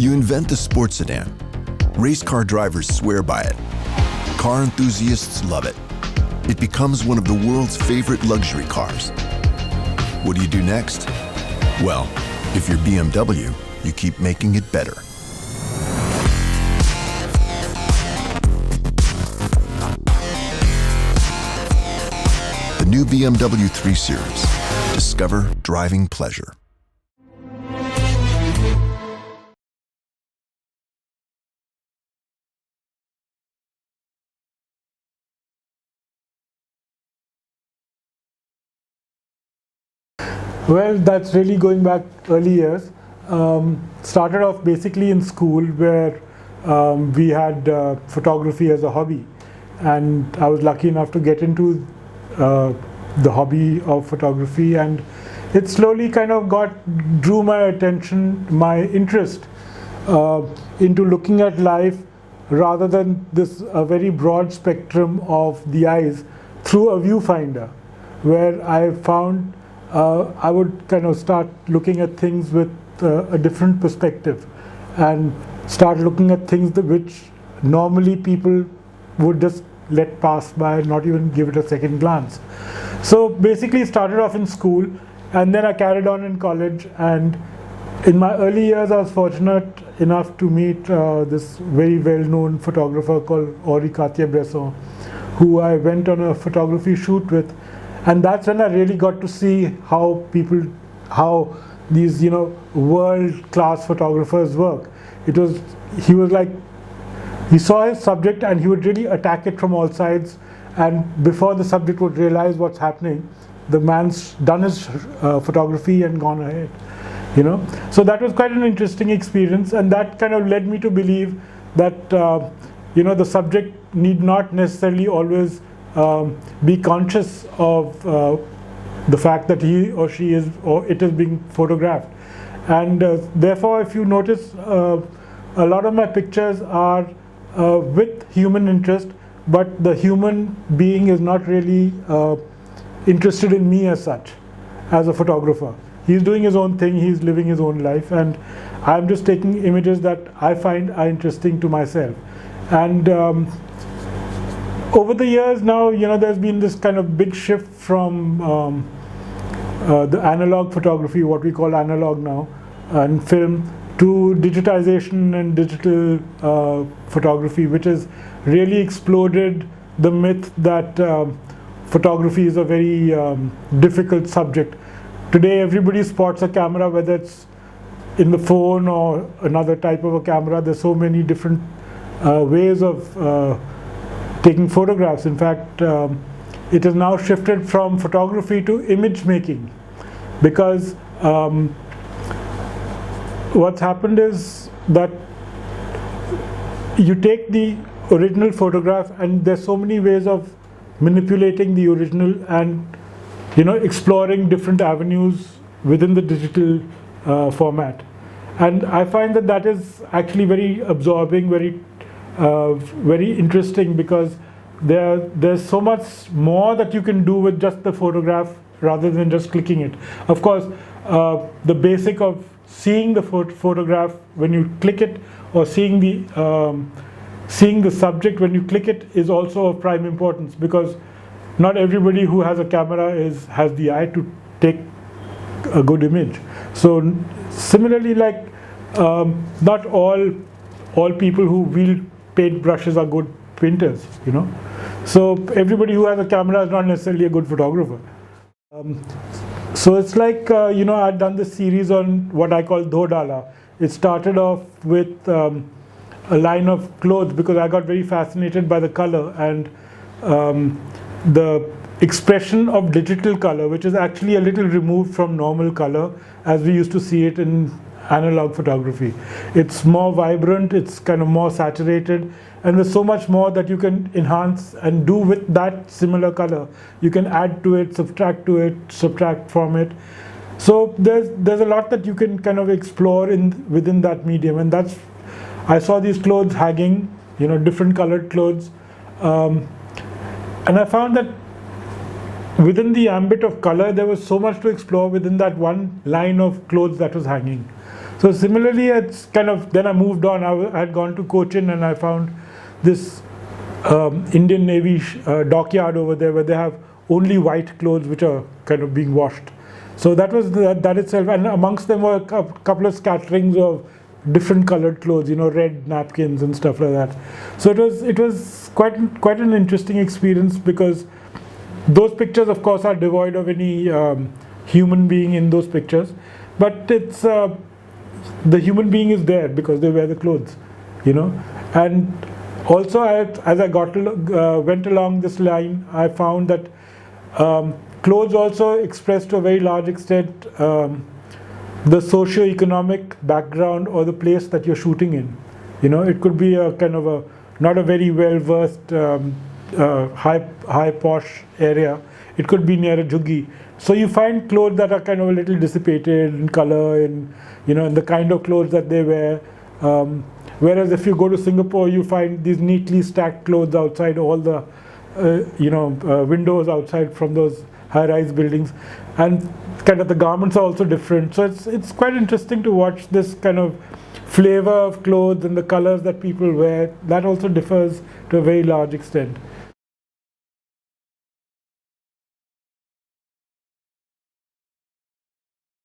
You invent the sports sedan. Race car drivers swear by it. Car enthusiasts love it. It becomes one of the world's favorite luxury cars. What do you do next? Well, if you're BMW, you keep making it better. The new BMW 3 Series. Discover driving pleasure. Well, that's really going back early years. Started off basically in school where we had photography as a hobby, and I was lucky enough to get into the hobby of photography, and it slowly kind of drew my attention, my interest into looking at life rather than this very broad spectrum of the eyes through a viewfinder, where I found I would kind of start looking at things with a different perspective and start looking at things which normally people would just let pass by and not even give it a second glance. So basically started off in school, and then I carried on in college, and in my early years I was fortunate enough to meet this very well-known photographer called Henri Cartier-Bresson, who I went on a photography shoot with. And that's when I really got to see how these, world-class photographers work. He saw his subject and he would really attack it from all sides. And before the subject would realize what's happening, the man's done his photography and gone ahead. So that was quite an interesting experience, and that kind of led me to believe that the subject need not necessarily always be conscious of the fact that he or she is, or it is being photographed. And therefore, if you notice, a lot of my pictures are with human interest, but the human being is not really interested in me as such, as a photographer. He's doing his own thing, he's living his own life, and I'm just taking images that I find are interesting to myself. And over the years now, there's been this kind of big shift from the analog photography, what we call analog now, and film, to digitization and digital photography, which has really exploded the myth that photography is a very difficult subject. Today everybody spots a camera, whether it's in the phone or another type of a camera. There's so many different ways of taking photographs. In fact, it has now shifted from photography to image making, because what's happened is that you take the original photograph, and there's so many ways of manipulating the original and exploring different avenues within the digital format. And I find that is actually very absorbing, very interesting, because there's so much more that you can do with just the photograph rather than just clicking it. Of course, the basic of seeing the photograph when you click it, or seeing the subject when you click it, is also of prime importance, because not everybody who has a camera has the eye to take a good image. So similarly, like not all people who wield paint brushes are good painters, So everybody who has a camera is not necessarily a good photographer. So it's like, I'd done this series on what I call Dhodala. It started off with a line of clothes, because I got very fascinated by the color and the expression of digital color, which is actually a little removed from normal color as we used to see it in analog photography. It's more vibrant, it's kind of more saturated, and there's so much more that you can enhance and do with that similar color. You can add to it, subtract from it. So there's a lot that you can kind of explore within that medium, and I saw these clothes hanging, different colored clothes, and I found that within the ambit of color, there was so much to explore within that one line of clothes that was hanging. So similarly, it's kind of, then I moved on. I had gone to Cochin, and I found this Indian Navy dockyard over there where they have only white clothes which are kind of being washed. So that was that itself, and amongst them were a couple of scatterings of different colored clothes, red napkins and stuff like that. So it was quite an interesting experience, because those pictures, of course, are devoid of any human being in those pictures, but it's the human being is there because they wear the clothes, and also as I went along this line, I found that clothes also express to a very large extent the socio-economic background or the place that you're shooting in. It could be a kind of a not a very well-versed high posh area. It could be near a jhuggi. So you find clothes that are kind of a little dissipated in color, and in the kind of clothes that they wear. Whereas if you go to Singapore, you find these neatly stacked clothes outside all the windows outside from those high-rise buildings, and kind of the garments are also different. So it's quite interesting to watch this kind of flavor of clothes and the colors that people wear. That also differs to a very large extent.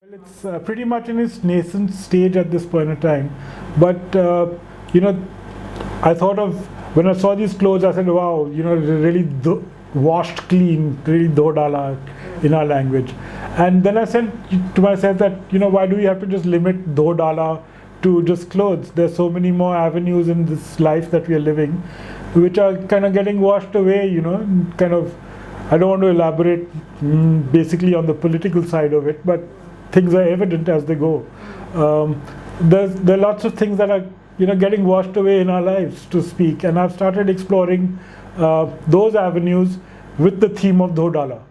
Well, it's pretty much in its nascent stage at this point in time, but I thought of, when I saw these clothes, I said, wow, they're really washed clean, really do dala in our language. And then I said to myself that, why do we have to just limit do dala to just clothes? There's so many more avenues in this life that we are living, which are kind of getting washed away, kind of. I don't want to elaborate basically on the political side of it, but things are evident as they go. There are lots of things that are getting washed away in our lives, to speak, and I've started exploring those avenues with the theme of Dhodala.